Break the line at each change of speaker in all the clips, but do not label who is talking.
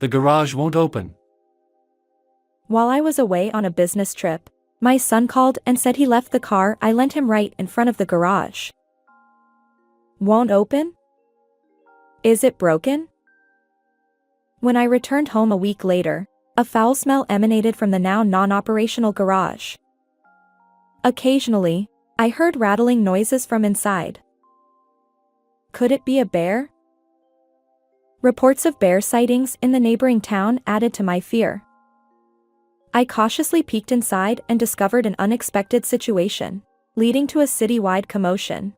The garage won't open.
While I was away on a business trip, my son called and said he left the car I lent him right in front of the garage. Won't open? Is it broken? When I returned home a week later, a foul smell emanated from the now non-operational garage. Occasionally, I heard rattling noises from inside. Could it be a bear? Reports of bear sightings in the neighboring town added to my fear. I cautiously peeked inside and discovered an unexpected situation, leading to a citywide commotion.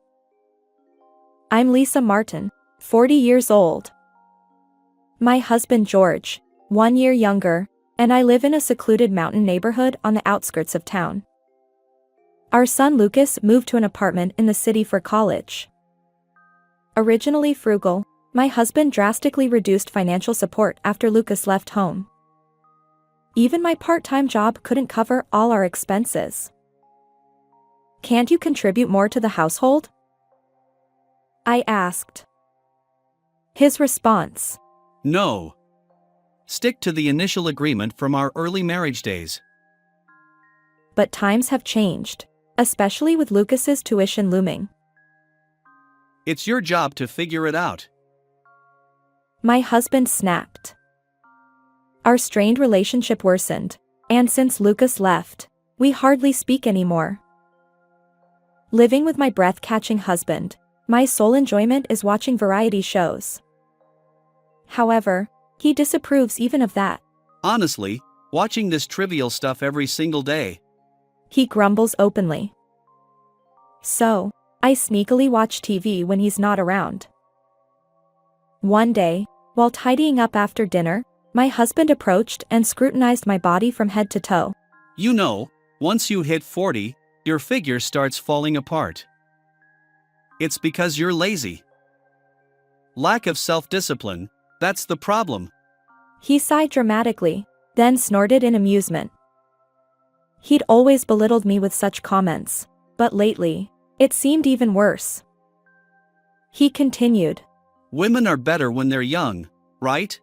I'm Lisa Martin, 40 years old. My husband George, 1 year younger, and I live in a secluded mountain neighborhood on the outskirts of town. Our son Lucas moved to an apartment in the city for college. Originally frugal, my husband drastically reduced financial support after Lucas left home. Even my part-time job couldn't cover all our expenses. Can't you contribute more to the household? I asked. His response:
No. Stick to the initial agreement from our early marriage days.
But times have changed, especially with Lucas's tuition looming.
It's your job to figure it out.
My husband snapped. Our strained relationship worsened, and since Lucas left, we hardly speak anymore. Living with my breath-catching husband, my sole enjoyment is watching variety shows. However, he disapproves even of that.
Honestly, watching this trivial stuff every single day.
He grumbles openly. So, I sneakily watch TV when he's not around. One day, while tidying up after dinner, my husband approached and scrutinized my body from head to toe.
You know, once you hit 40, your figure starts falling apart. It's because you're lazy. Lack of self-discipline, that's the problem.
He sighed dramatically, then snorted in amusement. He'd always belittled me with such comments, but lately, it seemed even worse. He continued.
Women are better when they're young, right?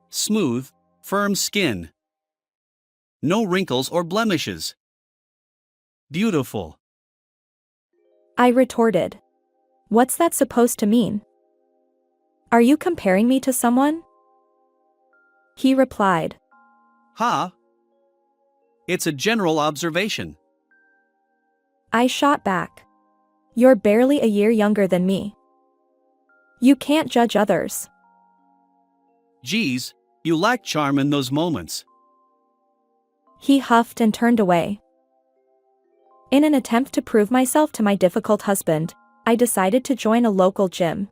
Smooth, firm skin. No wrinkles or blemishes. Beautiful.
I retorted. What's that supposed to mean? Are you comparing me to someone? He replied.
Ha! It's a general observation.
I shot back. You're barely a year younger than me. You can't judge others.
Geez, you lack charm in those moments.
He huffed and turned away. In an attempt to prove myself to my difficult husband, I decided to join a local gym.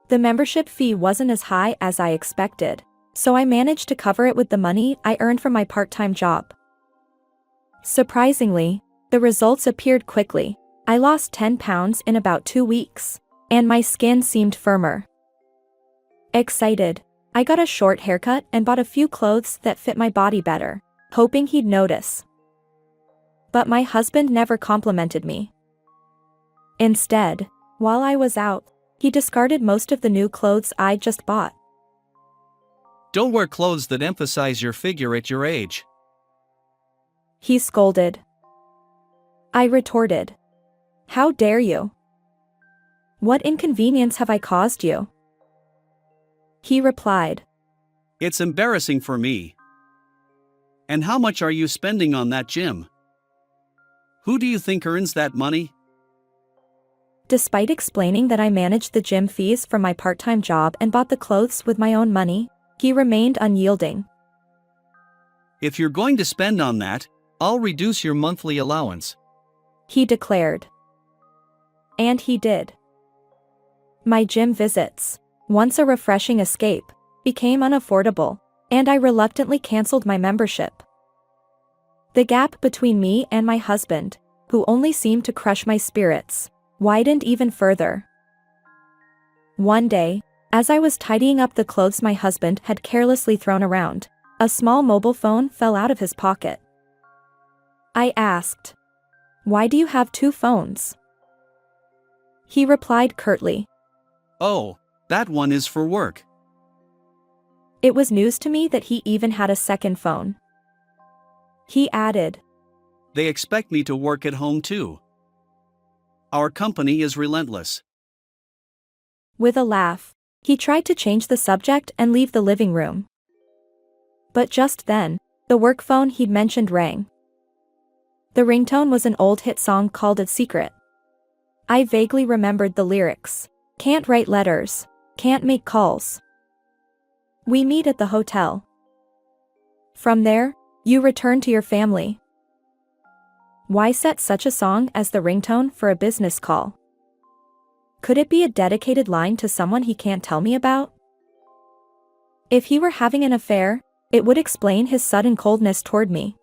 The membership fee wasn't as high as I expected, so I managed to cover it with the money I earned from my part-time job. Surprisingly, the results appeared quickly. I lost 10 pounds in about 2 weeks, and my skin seemed firmer. Excited, I got a short haircut and bought a few clothes that fit my body better, hoping he'd notice. But my husband never complimented me. Instead, while I was out, he discarded most of the new clothes I'd just bought.
Don't wear clothes that emphasize your figure at your age.
He scolded. I retorted. How dare you? What inconvenience have I caused you? He replied.
It's embarrassing for me. And how much are you spending on that gym? Who do you think earns that money?
Despite explaining that I managed the gym fees from my part-time job and bought the clothes with my own money, he remained unyielding.
If you're going to spend on that, I'll reduce your monthly allowance.
He declared. And he did. My gym visits, once a refreshing escape, became unaffordable, and I reluctantly canceled my membership. The gap between me and my husband, who only seemed to crush my spirits, widened even further. One day, as I was tidying up the clothes my husband had carelessly thrown around, a small mobile phone fell out of his pocket. I asked, "Why do you have 2 phones?" He replied curtly,
Oh, that one is for work.
It was news to me that he even had a second phone. He added,
They expect me to work at home too. Our company is relentless.
with a laugh. He tried to change the subject and leave the living room. But just then, the work phone he'd mentioned rang. The ringtone was an old hit song called "A Secret." I vaguely remembered the lyrics. Can't write letters. Can't make calls. We meet at the hotel. From there, you return to your family. Why set such a song as the ringtone for a business call? Could it be a dedicated line to someone he can't tell me about? If he were having an affair, it would explain his sudden coldness toward me.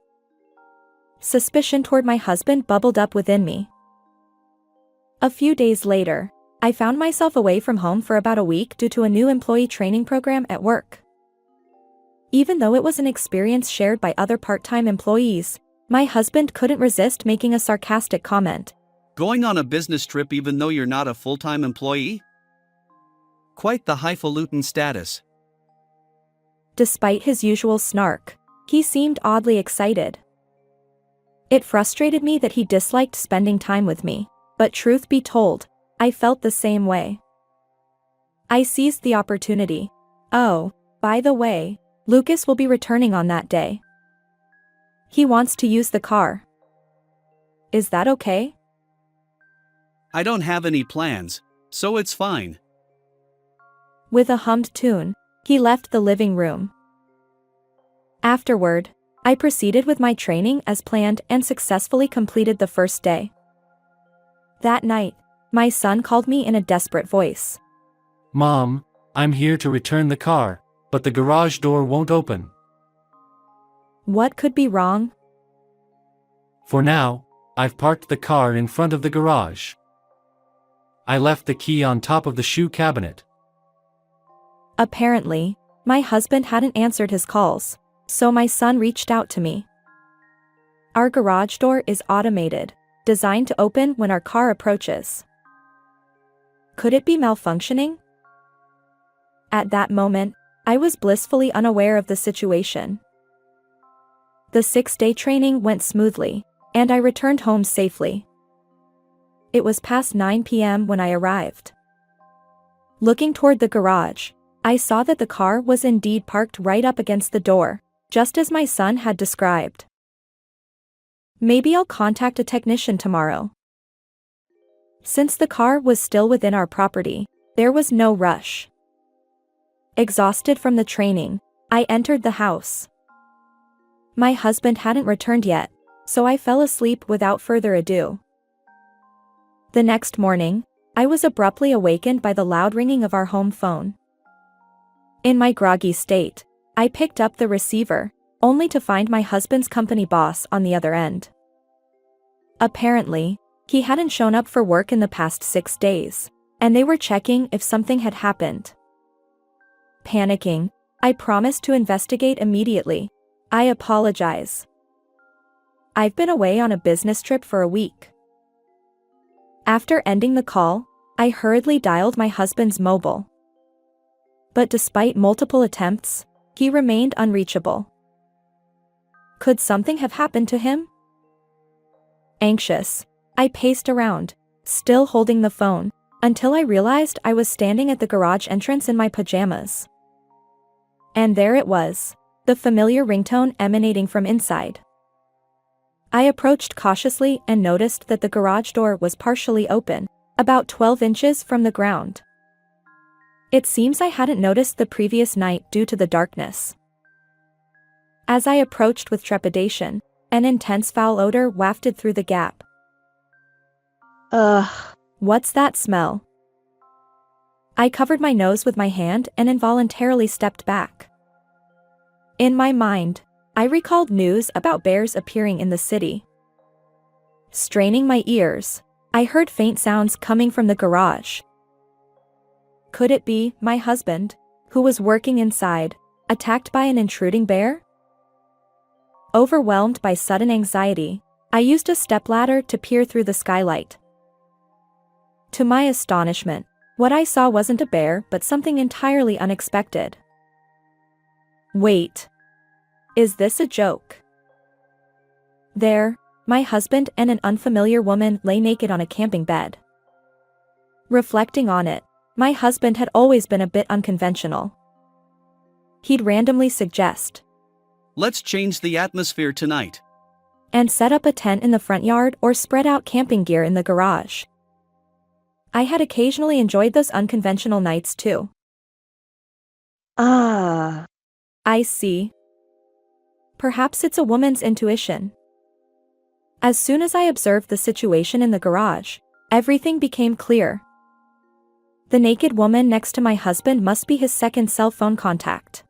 Suspicion toward my husband bubbled up within me. A few days later, I found myself away from home for about a week due to a new employee training program at work. Even though it was an experience shared by other part-time employees, my husband couldn't resist making a sarcastic comment.
Going on a business trip even though you're not a full-time employee? Quite the highfalutin status.
Despite his usual snark, he seemed oddly excited. It frustrated me that he disliked spending time with me, but truth be told, I felt the same way. I seized the opportunity. Oh, by the way, Lucas will be returning on that day. He wants to use the car. Is that okay?
I don't have any plans, so it's fine.
With a hummed tune, he left the living room. Afterward, I proceeded with my training as planned and successfully completed the first day. That night, my son called me in a desperate voice.
Mom, I'm here to return the car, but the garage door won't open.
What could be wrong?
For now, I've parked the car in front of the garage. I left the key on top of the shoe cabinet.
Apparently, my husband hadn't answered his calls, so my son reached out to me. Our garage door is automated, designed to open when our car approaches. Could it be malfunctioning? At that moment, I was blissfully unaware of the situation. The 6-day training went smoothly, and I returned home safely. It was past 9 p.m. when I arrived. Looking toward the garage, I saw that the car was indeed parked right up against the door, just as my son had described. Maybe I'll contact a technician tomorrow. Since the car was still within our property, there was no rush. Exhausted from the training, I entered the house. My husband hadn't returned yet, so I fell asleep without further ado. The next morning, I was abruptly awakened by the loud ringing of our home phone. In my groggy state, I picked up the receiver, only to find my husband's company boss on the other end. Apparently, he hadn't shown up for work in the past 6 days, and they were checking if something had happened. Panicking, I promised to investigate immediately. I apologize. I've been away on a business trip for a week. After ending the call, I hurriedly dialed my husband's mobile. But despite multiple attempts, he remained unreachable. Could something have happened to him? Anxious, I paced around, still holding the phone, until I realized I was standing at the garage entrance in my pajamas. And there it was, the familiar ringtone emanating from inside. I approached cautiously and noticed that the garage door was partially open, about 12 inches from the ground. It seems I hadn't noticed the previous night due to the darkness. As I approached with trepidation, an intense foul odor wafted through the gap. Ugh, what's that smell? I covered my nose with my hand and involuntarily stepped back. In my mind, I recalled news about bears appearing in the city. Straining my ears, I heard faint sounds coming from the garage. Could it be my husband, who was working inside, attacked by an intruding bear? Overwhelmed by sudden anxiety, I used a stepladder to peer through the skylight. To my astonishment, what I saw wasn't a bear but something entirely unexpected. Wait. Is this a joke? There, my husband and an unfamiliar woman lay naked on a camping bed. Reflecting on it, my husband had always been a bit unconventional. He'd randomly suggest,
Let's change the atmosphere tonight.
and set up a tent in the front yard or spread out camping gear in the garage. I had occasionally enjoyed those unconventional nights too. Ah. I see. Perhaps it's a woman's intuition. As soon as I observed the situation in the garage, everything became clear. The naked woman next to my husband must be his second cell phone contact.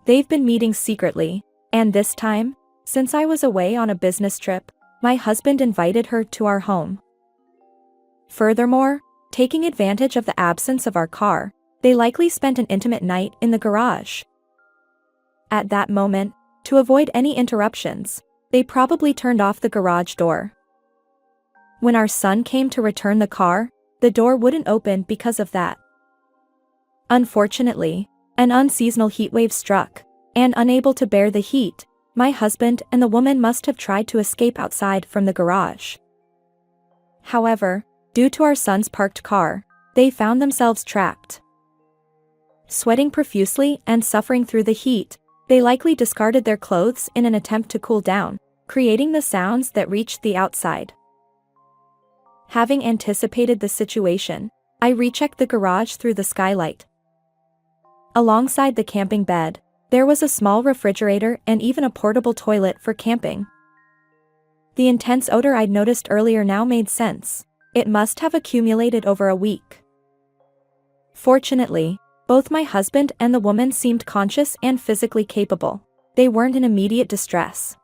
They've been meeting secretly, and this time, since I was away on a business trip, my husband invited her to our home. Furthermore, taking advantage of the absence of our car, they likely spent an intimate night in the garage. At that moment, to avoid any interruptions, they probably turned off the garage door. When our son came to return the car, the door wouldn't open because of that. Unfortunately, an unseasonal heatwave struck, and unable to bear the heat, my husband and the woman must have tried to escape outside from the garage. However, due to our son's parked car, they found themselves trapped. Sweating profusely and suffering through the heat, they likely discarded their clothes in an attempt to cool down, creating the sounds that reached the outside. Having anticipated the situation, I rechecked the garage through the skylight. Alongside the camping bed, there was a small refrigerator and even a portable toilet for camping. The intense odor I'd noticed earlier now made sense. It must have accumulated over a week. Fortunately, both my husband and the woman seemed conscious and physically capable. They weren't in immediate distress.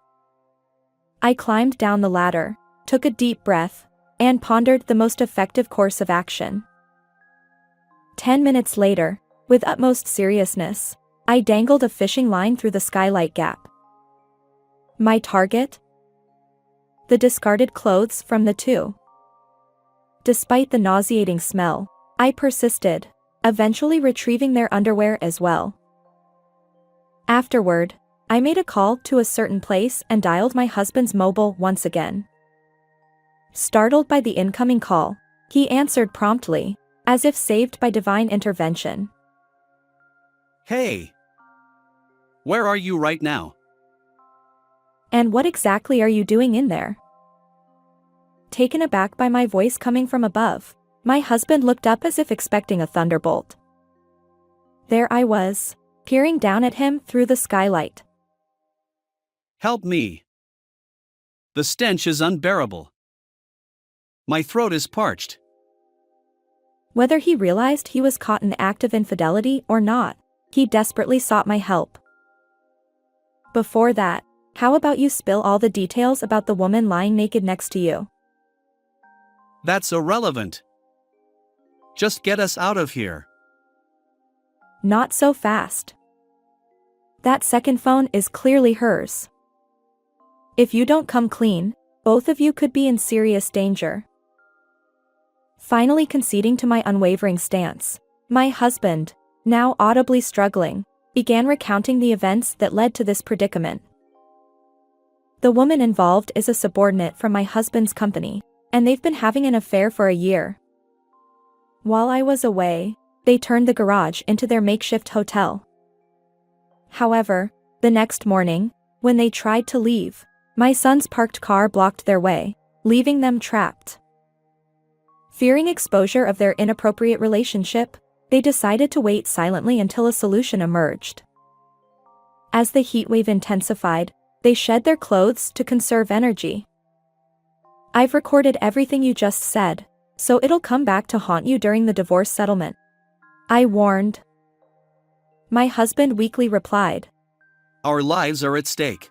I climbed down the ladder, took a deep breath, and pondered the most effective course of action. 10 minutes later, with utmost seriousness, I dangled a fishing line through the skylight gap. My target? The discarded clothes from the two. Despite the nauseating smell, I persisted, eventually retrieving their underwear as well. Afterward, I made a call to a certain place and dialed my husband's mobile once again. Startled by the incoming call, he answered promptly, as if saved by divine intervention.
Hey! Where are you right now?
And what exactly are you doing in there? Taken aback by my voice coming from above, my husband looked up as if expecting a thunderbolt. There I was, peering down at him through the skylight.
Help me! The stench is unbearable. My throat is parched.
Whether he realized he was caught in the act of infidelity or not, he desperately sought my help. Before that, how about you spill all the details about the woman lying naked next to you?
That's irrelevant. Just get us out of here.
Not so fast. That second phone is clearly hers. If you don't come clean, both of you could be in serious danger. Finally conceding to my unwavering stance, my husband, now audibly struggling, began recounting the events that led to this predicament. The woman involved is a subordinate from my husband's company, and they've been having an affair for a year. While I was away, they turned the garage into their makeshift hotel. However, the next morning, when they tried to leave, my son's parked car blocked their way, leaving them trapped. Fearing exposure of their inappropriate relationship, they decided to wait silently until a solution emerged. As the heatwave intensified, they shed their clothes to conserve energy. I've recorded everything you just said, so it'll come back to haunt you during the divorce settlement. I warned. My husband weakly replied.
Our lives are at stake.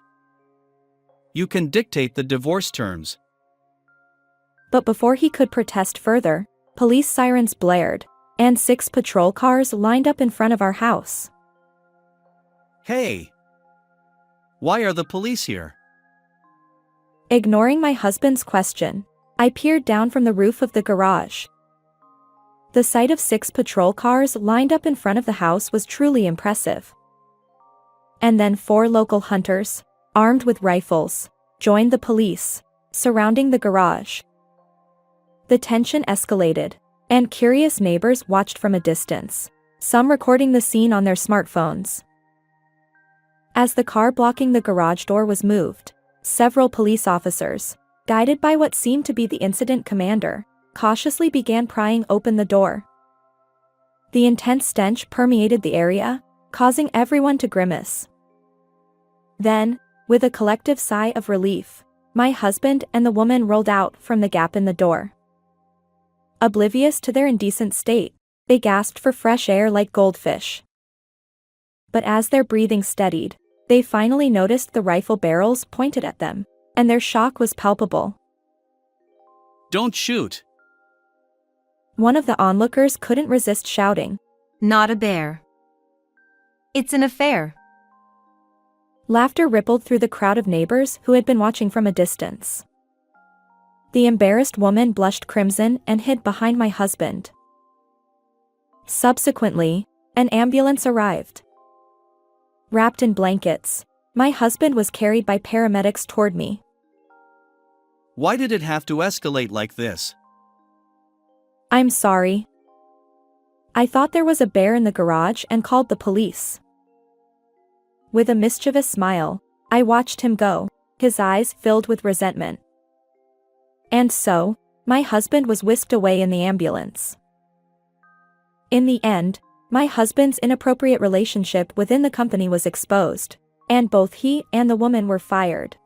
You can dictate the divorce terms.
But before he could protest further, police sirens blared, and 6 patrol cars lined up in front of our house.
Hey! Why are the police here?
Ignoring my husband's question, I peered down from the roof of the garage. The sight of 6 patrol cars lined up in front of the house was truly impressive. And then 4 local hunters, armed with rifles, joined the police, surrounding the garage. The tension escalated, and curious neighbors watched from a distance, some recording the scene on their smartphones. As the car blocking the garage door was moved, several police officers, guided by what seemed to be the incident commander, cautiously began prying open the door. The intense stench permeated the area, causing everyone to grimace. Then, with a collective sigh of relief, my husband and the woman rolled out from the gap in the door. Oblivious to their indecent state, they gasped for fresh air like goldfish. But as their breathing steadied, they finally noticed the rifle barrels pointed at them, and their shock was palpable.
Don't shoot.
One of the onlookers couldn't resist shouting.
Not a bear. It's an affair.
Laughter rippled through the crowd of neighbors who had been watching from a distance. The embarrassed woman blushed crimson and hid behind my husband. Subsequently, an ambulance arrived. Wrapped in blankets, my husband was carried by paramedics toward me.
Why did it have to escalate like this?
I'm sorry. I thought there was a bear in the garage and called the police. With a mischievous smile, I watched him go, his eyes filled with resentment. And so, my husband was whisked away in the ambulance. In the end, my husband's inappropriate relationship within the company was exposed, and both he and the woman were fired.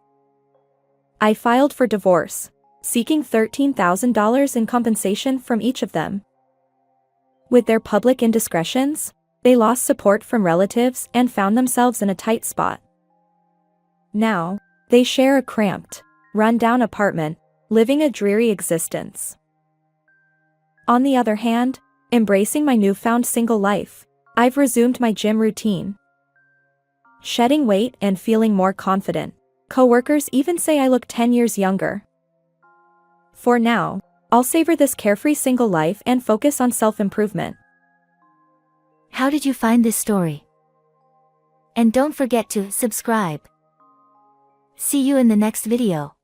I filed for divorce, seeking $13,000 in compensation from each of them. With their public indiscretions, they lost support from relatives and found themselves in a tight spot. Now, they share a cramped, run-down apartment, living a dreary existence. On the other hand, embracing my newfound single life, I've resumed my gym routine. Shedding weight and feeling more confident. Coworkers even say I look 10 years younger. For now, I'll savor this carefree single life and focus on self-improvement.
How did you find this story? And don't forget to subscribe. See you in the next video.